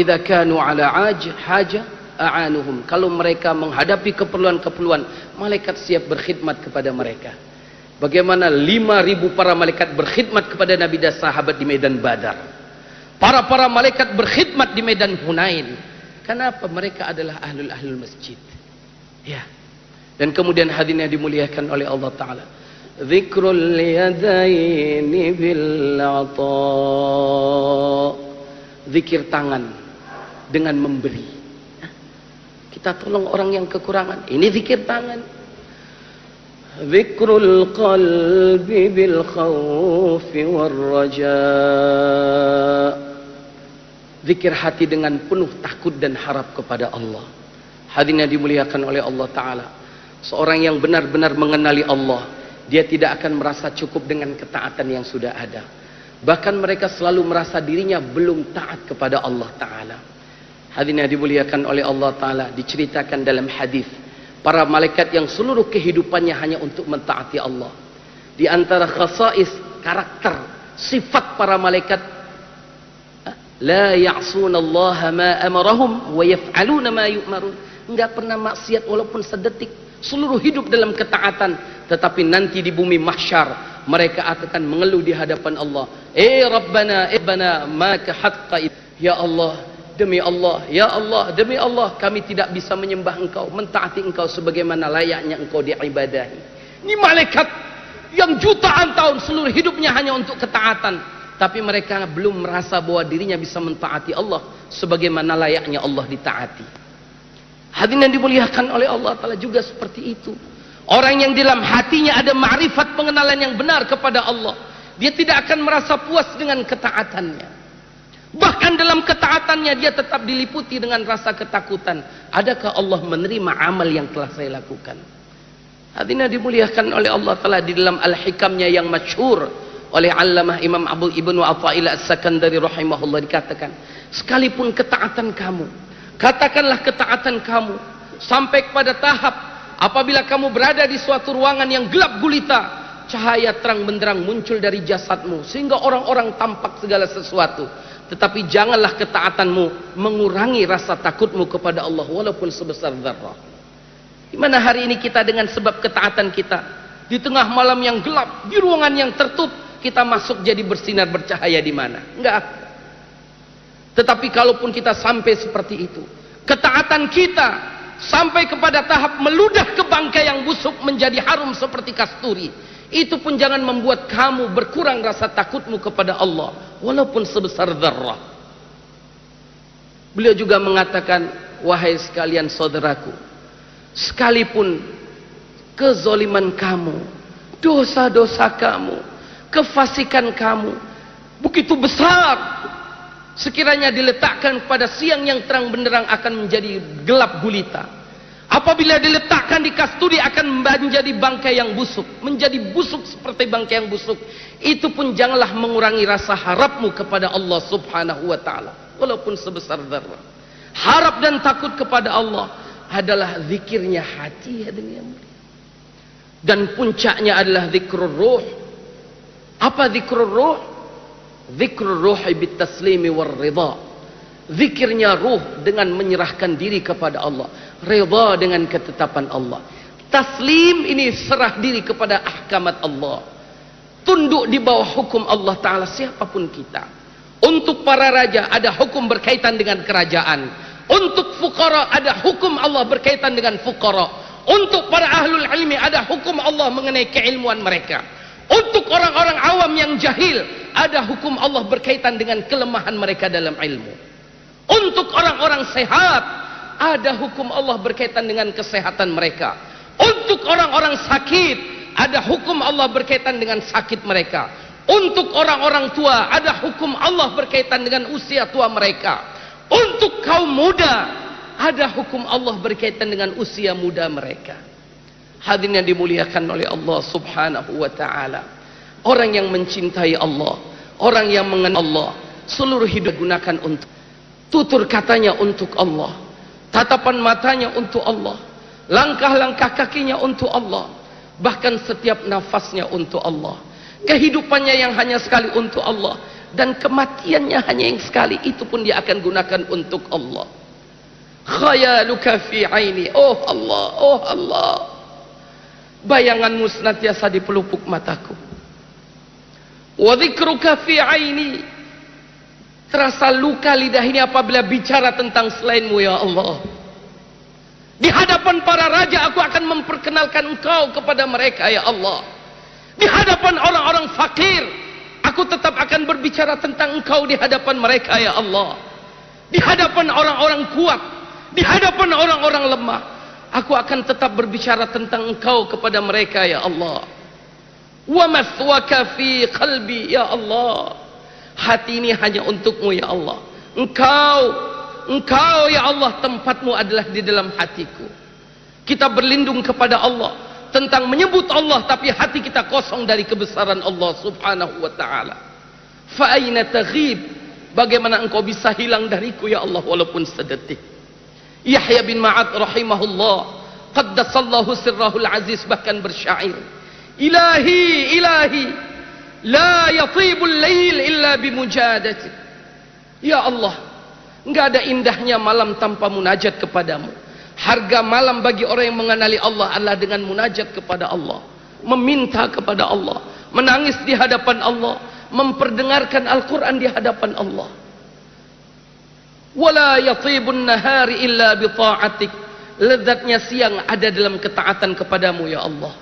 idza kanu ala haja a'anuhum. Kalau mereka menghadapi keperluan-keperluan, malaikat siap berkhidmat kepada mereka. Bagaimana 5.000 para malaikat berkhidmat kepada Nabi dan sahabat di medan Badar. Para malaikat berkhidmat di medan Hunain. Kenapa? Mereka adalah ahlul masjid. Ya. Dan kemudian hadirin yang dimuliakan oleh Allah Ta'ala, Zikrul yadaini bil ata. Zikir tangan dengan memberi. Kita tolong orang yang kekurangan. Ini zikir tangan. Zikrul qalbi bil khawfi war raja. Zikir hati dengan penuh takut dan harap kepada Allah. Hadirin yang dimuliakan oleh Allah Ta'ala, seorang yang benar-benar mengenali Allah, dia tidak akan merasa cukup dengan ketaatan yang sudah ada. Bahkan mereka selalu merasa dirinya belum taat kepada Allah Ta'ala. Hadirin yang dimuliakan oleh Allah Ta'ala, diceritakan dalam hadis, para malaikat yang seluruh kehidupannya hanya untuk mentaati Allah. Di antara khasais, karakter, sifat para malaikat, la ya'sunallaha ma amarahum wa yaf'aluna ma yu'marun. Enggak pernah maksiat walaupun sedetik, seluruh hidup dalam ketaatan. Tetapi nanti di bumi mahsyar mereka akan mengeluh di hadapan Allah, Rabbana maka haqqa. Ya Allah, demi Allah, ya Allah, demi Allah, kami tidak bisa menyembah Engkau, mentaati Engkau sebagaimana layaknya Engkau diibadahi. Ini malaikat yang jutaan tahun seluruh hidupnya hanya untuk ketaatan, tapi mereka belum merasa bahwa dirinya bisa mentaati Allah sebagaimana layaknya Allah ditaati. Hadirin yang dimuliakan oleh Allah Ta'ala juga seperti itu. Orang yang dalam hatinya ada ma'rifat, pengenalan yang benar kepada Allah, dia tidak akan merasa puas dengan ketaatannya. Bahkan dalam ketaatannya dia tetap diliputi dengan rasa ketakutan. Adakah Allah menerima amal yang telah saya lakukan? Hadirin yang dimuliakan oleh Allah Ta'ala, di dalam Al-Hikamnya yang masyhur oleh Allamah Imam Abu Ibnu Athaillah As-Sakandari rahimahullah, dikatakan, sekalipun ketaatan kamu, katakanlah ketaatan kamu sampai kepada tahap apabila kamu berada di suatu ruangan yang gelap gulita, cahaya terang benderang muncul dari jasadmu sehingga orang-orang tampak segala sesuatu, tetapi janganlah ketaatanmu mengurangi rasa takutmu kepada Allah walaupun sebesar zarrah. Di mana hari ini kita dengan sebab ketaatan kita, di tengah malam yang gelap, di ruangan yang tertutup, kita masuk jadi bersinar bercahaya di mana? Enggak. Tetapi kalaupun kita sampai seperti itu, ketaatan kita sampai kepada tahap meludah ke bangkai yang busuk menjadi harum seperti kasturi, itu pun jangan membuat kamu berkurang rasa takutmu kepada Allah walaupun sebesar dzarrah. Beliau juga mengatakan, wahai sekalian saudaraku, sekalipun kezaliman kamu, dosa-dosa kamu, kefasikan kamu begitu besar, sekiranya diletakkan pada siang yang terang benderang akan menjadi gelap gulita. Apabila diletakkan di kasturi akan menjadi bangkai yang busuk, menjadi busuk seperti bangkai yang busuk. Itu pun janganlah mengurangi rasa harapmu kepada Allah Subhanahu wa Ta'ala walaupun sebesar dzarrah. Harap dan takut kepada Allah adalah zikirnya hati, hadirin. Dan puncaknya adalah zikrul ruh. Apa zikrul ruh? Zikrul ruhi bit taslimi war ridha. Zikirnya ruh dengan menyerahkan diri kepada Allah, ridha dengan ketetapan Allah. Taslim ini serah diri kepada ahkamat Allah, tunduk di bawah hukum Allah Ta'ala siapapun kita. Untuk para raja ada hukum berkaitan dengan kerajaan, untuk fuqara ada hukum Allah berkaitan dengan fuqara, untuk para ahlul ilmi ada hukum Allah mengenai keilmuan mereka, untuk orang-orang awam yang jahil ada hukum Allah berkaitan dengan kelemahan mereka dalam ilmu. Untuk orang-orang sehat ada hukum Allah berkaitan dengan kesehatan mereka. Untuk orang-orang sakit ada hukum Allah berkaitan dengan sakit mereka. Untuk orang-orang tua ada hukum Allah berkaitan dengan usia tua mereka. Untuk kaum muda ada hukum Allah berkaitan dengan usia muda mereka. Hadirin yang dimuliakan oleh Allah Subhanahu wa Ta'ala, orang yang mencintai Allah, orang yang mengenal Allah, seluruh hidup gunakan untuk, tutur katanya untuk Allah, tatapan matanya untuk Allah, langkah-langkah kakinya untuk Allah, bahkan setiap nafasnya untuk Allah, kehidupannya yang hanya sekali untuk Allah, dan kematiannya hanya yang sekali, itu pun dia akan gunakan untuk Allah. Khayaluka fi aini, oh Allah, oh Allah, bayanganmu senantiasa di pelupuk mataku. Wa dzikruka fi aini, terasa luka lidah ini apabila bicara tentang selainmu ya Allah. Di hadapan para raja aku akan memperkenalkan engkau kepada mereka ya Allah. Di hadapan orang-orang fakir aku tetap akan berbicara tentang engkau di hadapan mereka ya Allah. Di hadapan orang-orang kuat, di hadapan orang-orang lemah, aku akan tetap berbicara tentang engkau kepada mereka ya Allah. Wa maswaka fi qalbi ya Allah, hati ini hanya untukmu ya Allah. Engkau ya Allah, tempatmu adalah di dalam hatiku. Kita berlindung kepada Allah tentang menyebut Allah tapi hati kita kosong dari kebesaran Allah subhanahu wa ta'ala. Fa aina taghib, bagaimana engkau bisa hilang dariku ya Allah walaupun sedetik. Yahya bin Ma'ad rahimahullah qaddasallahu sirrahul aziz bahkan bersyair, ilahi ilahi la yatibul lail illa bimujadati. Ya Allah, enggak ada indahnya malam tanpa munajat kepadamu. Harga malam bagi orang yang mengenali Allah adalah dengan munajat kepada Allah, meminta kepada Allah, menangis di hadapan Allah, memperdengarkan Al-Quran di hadapan Allah. Wala yatibun nahari illa bi ta'atik, lezatnya siang ada dalam ketaatan kepadamu ya Allah.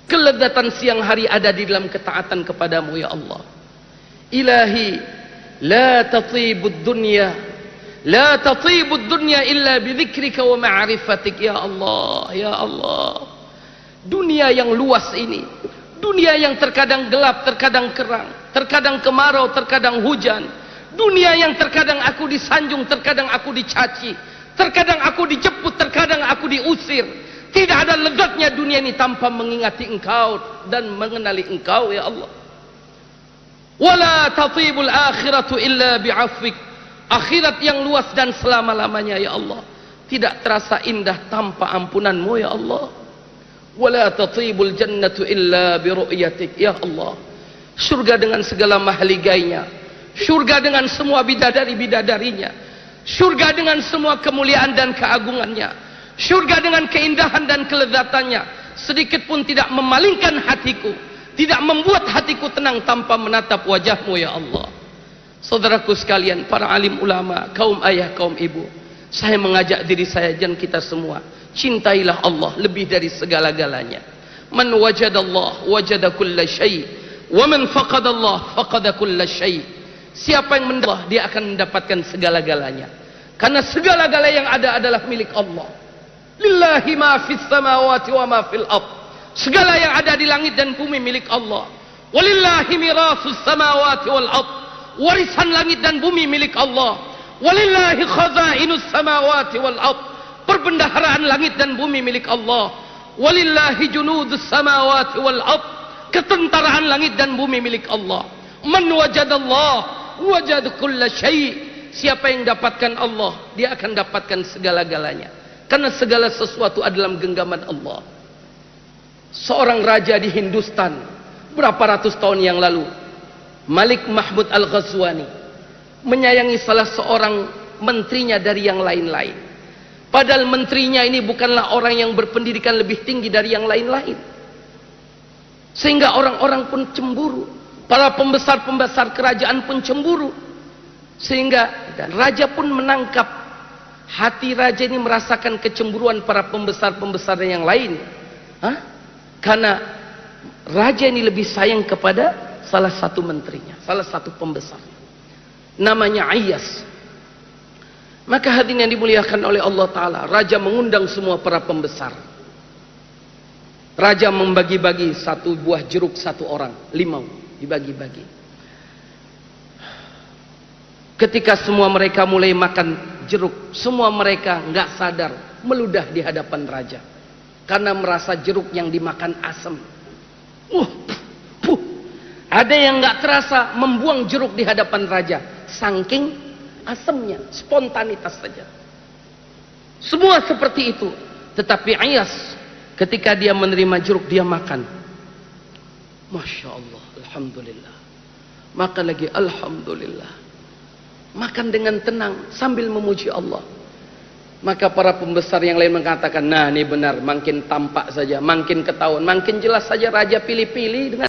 Kelezatan siang hari ada di dalam ketaatan kepadamu ya Allah. Ilahi la tatibud dunya, la tatibud dunya illa bidzikrika wa ma'rifatik ya Allah, ya Allah. Dunia yang luas ini, dunia yang terkadang gelap, terkadang terang, terkadang kemarau, terkadang hujan, dunia yang terkadang aku disanjung, terkadang aku dicaci, terkadang aku dijemput, terkadang aku diusir. Tidak ada lezatnya dunia ini tanpa mengingati engkau dan mengenali engkau ya Allah. Wala tatibul akhiratu illa bi'afwik, akhirat yang luas dan selama-lamanya ya Allah tidak terasa indah tanpa ampunanmu ya Allah. Wala tatibul jannatu illa biru'yatik ya Allah. Surga dengan segala mahaligainya, surga dengan semua bidadari-bidadarinya, surga dengan semua kemuliaan dan keagungannya, surga dengan keindahan dan kelezatannya, sedikit pun tidak memalingkan hatiku, tidak membuat hatiku tenang tanpa menatap wajahmu ya Allah. Saudaraku sekalian, para alim ulama, kaum ayah, kaum ibu, saya mengajak diri saya dan kita semua, cintailah Allah lebih dari segala-galanya. Man wajadallah wajada kulla syai', wa man faqadallah faqada kulla syai'. Siapa yang mendapat Allah, dia akan mendapatkan segala-galanya. Karena segala-galanya yang ada adalah milik Allah. Lillahi ma fis samawati wa ma fil ardh. Segala yang ada di langit dan bumi milik Allah. Walillahi mirasus samawati wal ardh. Warisan langit dan bumi milik Allah. Walillahi khazainus samawati wal ardh. Perbendaharaan langit dan bumi milik Allah. Walillahi junudus samawati wal ardh. Ketentaraan langit dan bumi milik Allah. Man wajadallah wajad kulla syai'. Siapa yang dapatkan Allah, dia akan dapatkan segala-galanya. Karena segala sesuatu adalah genggaman Allah. Seorang raja di Hindustan berapa ratus tahun yang lalu, Malik Mahmud Al-Ghazwani, menyayangi salah seorang menterinya dari yang lain-lain. Padahal menterinya ini bukanlah orang yang berpendidikan lebih tinggi dari yang lain-lain. Sehingga orang-orang pun cemburu, para pembesar-pembesar kerajaan pun cemburu. Sehingga raja pun menangkap, hati raja ini merasakan kecemburuan para pembesar-pembesar yang lain. Karena raja ini lebih sayang kepada salah satu menterinya, salah satu pembesarnya, namanya Ayas. Maka hadirin yang dimuliakan oleh Allah Ta'ala, raja mengundang semua para pembesar. Raja membagi-bagi satu buah jeruk satu orang, 5 dibagi-bagi. Ketika semua mereka mulai makan jeruk, semua mereka nggak sadar meludah di hadapan raja karena merasa jeruk yang dimakan asam. Ada yang nggak terasa membuang jeruk di hadapan raja, saking asamnya, spontanitas saja. Semua seperti itu. Tetapi Ayas ketika dia menerima jeruk, dia makan. Masya Allah, alhamdulillah. Makan lagi, alhamdulillah. Makan dengan tenang sambil memuji Allah. Maka para pembesar yang lain mengatakan, nah ini benar, makin tampak saja, makin ketahuan, makin jelas saja raja pilih-pilih dengan